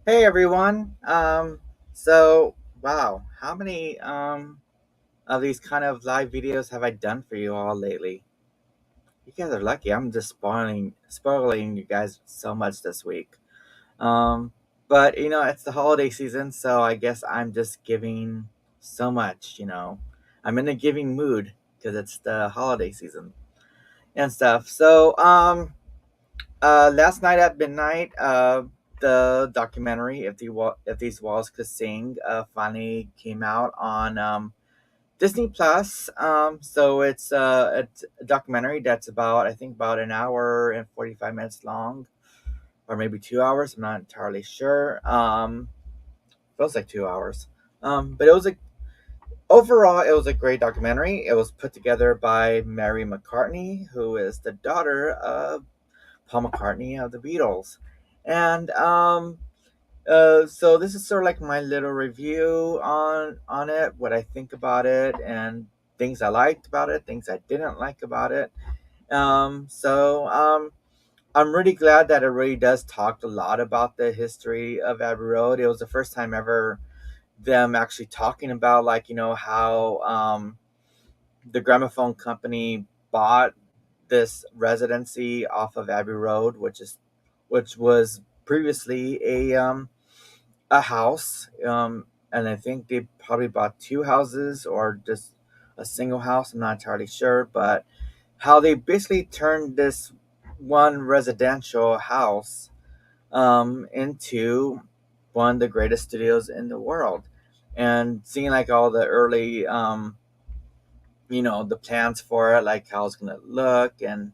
Hey everyone. So wow, how many of these kind of live videos have I done for you all lately? You guys are lucky. I'm just spoiling you guys so much this week. Um, but it's the holiday season, so I guess I'm just giving so much. I'm in a giving mood because it's the holiday season and stuff. Last night at midnight, the documentary "If These Walls Could Sing" finally came out on Disney Plus. So it's a documentary that's about I think about an hour and 45 minutes long, or maybe 2 hours. I'm not entirely sure. Feels like 2 hours. But it was a overall it was a great documentary. It was put together by Mary McCartney, who is the daughter of Paul McCartney of the Beatles. And so this is sort of like my little review on it, what I think about it, and things I liked about it, things I didn't like about it. I'm really glad that it really does talk a lot about the history of Abbey Road. It was the first time ever them actually talking about like how the gramophone company bought this residency off of Abbey Road, which was previously a house, and I think they probably bought two houses or just a single house. I'm not entirely sure, but how they basically turned this one residential house into one of the greatest studios in the world, and seeing like all the early the plans for it, like how it's gonna look and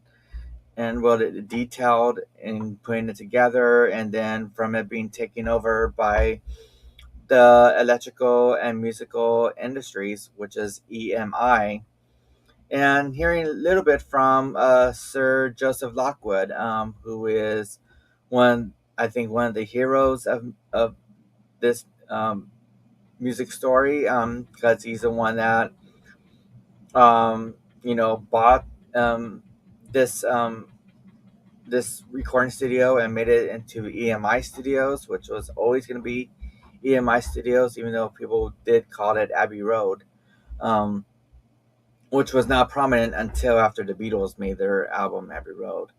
what it detailed in putting it together, and then from it being taken over by the electrical and musical industries, which is EMI, and hearing a little bit from Sir Joseph Lockwood, who is I think, one of the heroes of this music story, because he's the one that bought um, this this recording studio and made it into EMI Studios, which was always going to be EMI Studios, even though people did call it Abbey Road, um, which was not prominent until after the Beatles made their album Abbey Road.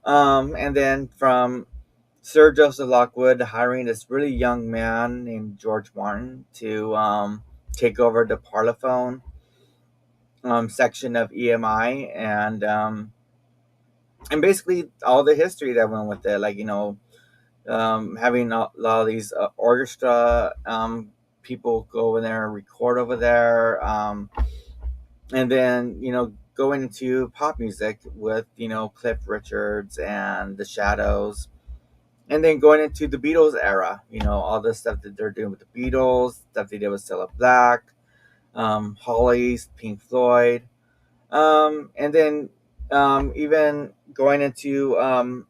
And then from Sir Joseph Lockwood hiring this really young man named George Martin to take over the Parlophone section of EMI, and basically all the history that went with it, like having a lot of these orchestra people go over there and record over there, and then going into pop music with Cliff Richards and the Shadows, and then going into the Beatles era, all the stuff that they're doing with the Beatles, stuff they did with Cilla Black, Hollies, Pink Floyd, and then even going into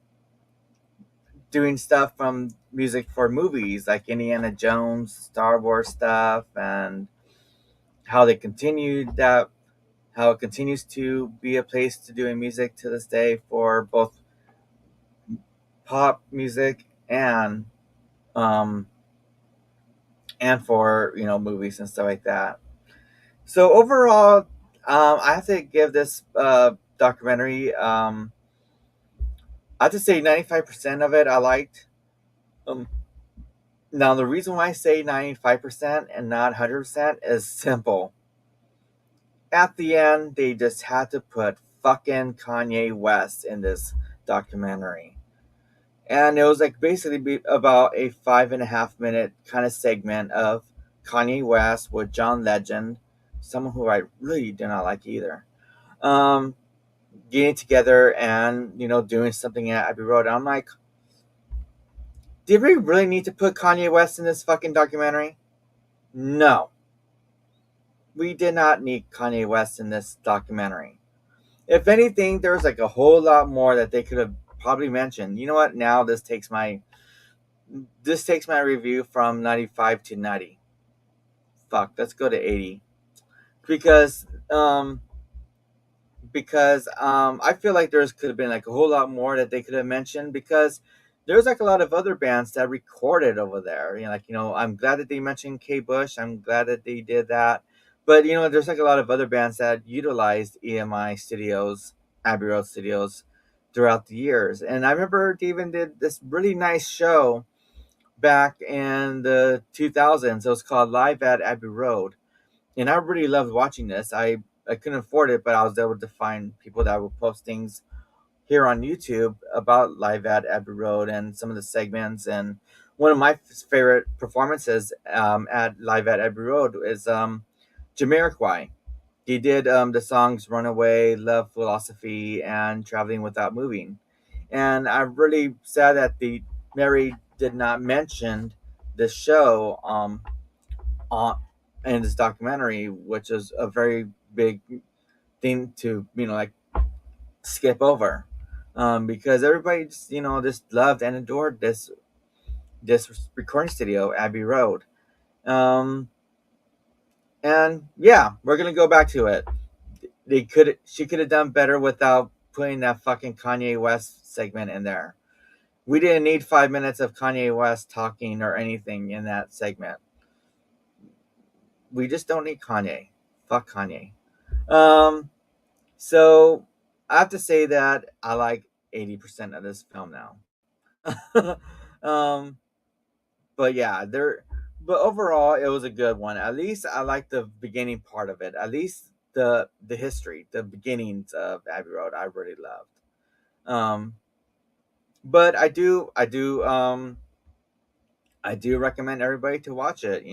doing stuff from music for movies like Indiana Jones, Star Wars stuff, and how they continued that, how it continues to be a place to doing music to this day for both pop music um and for movies and stuff like that. So overall, I have to give this documentary. I have to say 95% of it I liked. Um, Now the reason why I say 95% and not 100% is simple. At the end, they just had to put fucking Kanye West in this documentary. And it was like basically about a 5.5 minute kind of segment of Kanye West with John Legend, someone who I really do not like either, um, getting together and doing something at Abbey Road. I'm like, did we really need to put Kanye West in this fucking documentary? No, we did not need Kanye West in this documentary. If anything, there was like a whole lot more that they could have probably mentioned. You know what? Now this takes my review from 95 to 90. Fuck, let's go to 80, because I feel like there's could have been like a whole lot more that they could have mentioned, because there's like a lot of other bands that recorded over there. I'm glad that they mentioned K Bush. I'm glad that they did that. But there's like a lot of other bands that utilized EMI Studios, Abbey Road Studios, throughout the years. And I remember they even did this really nice show back in the 2000s. It was called Live at Abbey Road, and I really loved watching this. I couldn't afford it, but I was able to find people that would post things here on YouTube about Live at Abbey Road and some of the segments. And one of my favorite performances at Live at Abbey Road is Jamiroquai. He did the songs "Runaway," "Love Philosophy," and "Traveling Without Moving." And I'm really sad that the Mary did not mention this show on in this documentary, which is a very big thing to like skip over, because everybody just loved and adored this recording studio, Abbey Road. Um, and yeah, we're gonna go back to it. She could have done better without putting that fucking Kanye West segment in there. We didn't need 5 minutes of Kanye West talking or anything in that segment. We just don't need Kanye. Fuck Kanye. Um, so I have to say that I like 80% of this film now. um, but yeah, but overall it was a good one. At least I like the beginning part of it. At least the history, the beginnings of Abbey Road, I really loved. Um, but I do recommend everybody to watch it.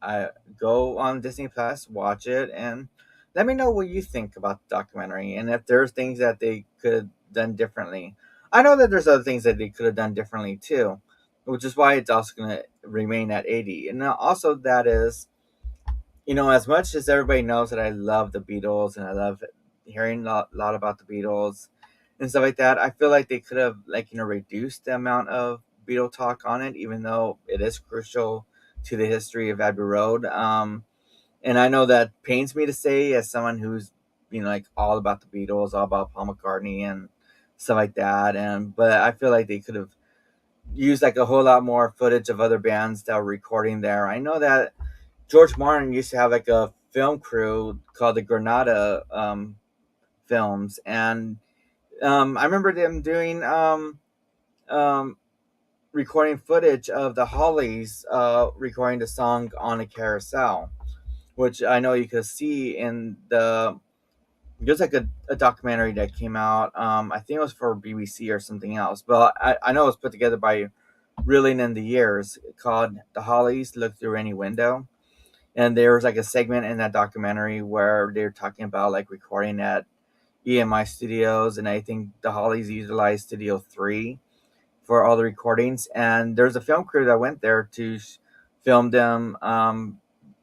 I go on Disney Plus, watch it, and let me know what you think about the documentary and if there's things that they could have done differently. I know that there's other things that they could have done differently too, which is why it's also going to remain at 80. And also that is, as much as everybody knows that I love the Beatles and I love hearing a lot about the Beatles and stuff like that, I feel like they could have reduced the amount of Beatle talk on it, even though it is crucial to the history of Abbey Road. And I know that pains me to say as someone who's all about the Beatles, all about Paul McCartney and stuff like that. And but I feel like they could have used like a whole lot more footage of other bands that were recording there. I know that George Martin used to have like a film crew called the Granada Films, and I remember them doing um, recording footage of the Hollies recording the song on a carousel, which I know you could see in there's like a documentary that came out. I think it was for BBC or something else, but I know it was put together by Reeling in the Years, called "The Hollies Look Through Any Window." And there was like a segment in that documentary where they're talking about like recording at EMI Studios, and I think the Hollies utilized Studio 3 for all the recordings. And there's a film crew that went there to film them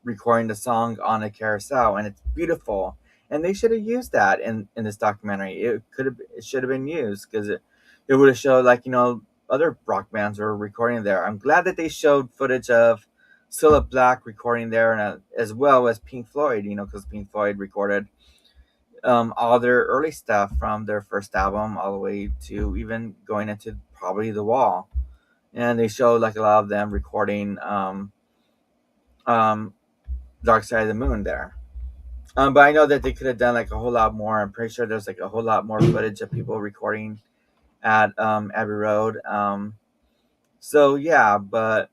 recording the song on a carousel, and it's beautiful. And they should have used that in this documentary. It should have been used because it would have showed like other rock bands were recording there. I'm glad that they showed footage of Cilla Black recording there, and as well as Pink Floyd. Because Pink Floyd recorded all their early stuff from their first album all the way to even going into probably The Wall. And they showed like a lot of them recording um, Dark Side of the Moon there. But I know that they could have done like a whole lot more. I'm pretty sure there's like a whole lot more footage of people recording at Abbey Road. So yeah, but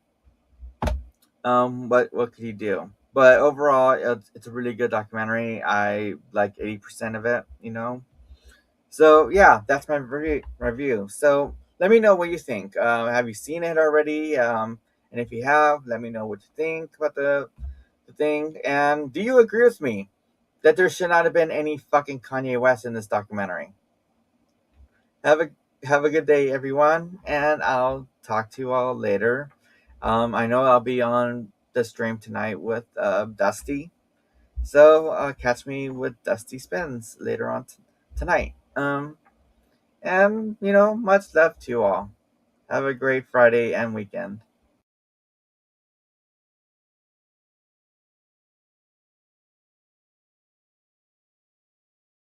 what could you do? But overall, it's a really good documentary. I like 80% of it. So yeah, that's my review. So let me know what you think. Have you seen it already? And if you have, let me know what you think about the thing. And do you agree with me that there should not have been any fucking Kanye West in this documentary? Have a have a good day, everyone, and I'll talk to you all later. I know I'll be on the stream tonight with Dusty, so catch me with Dusty Spins later on tonight. And much love to you all. Have a great Friday and weekend.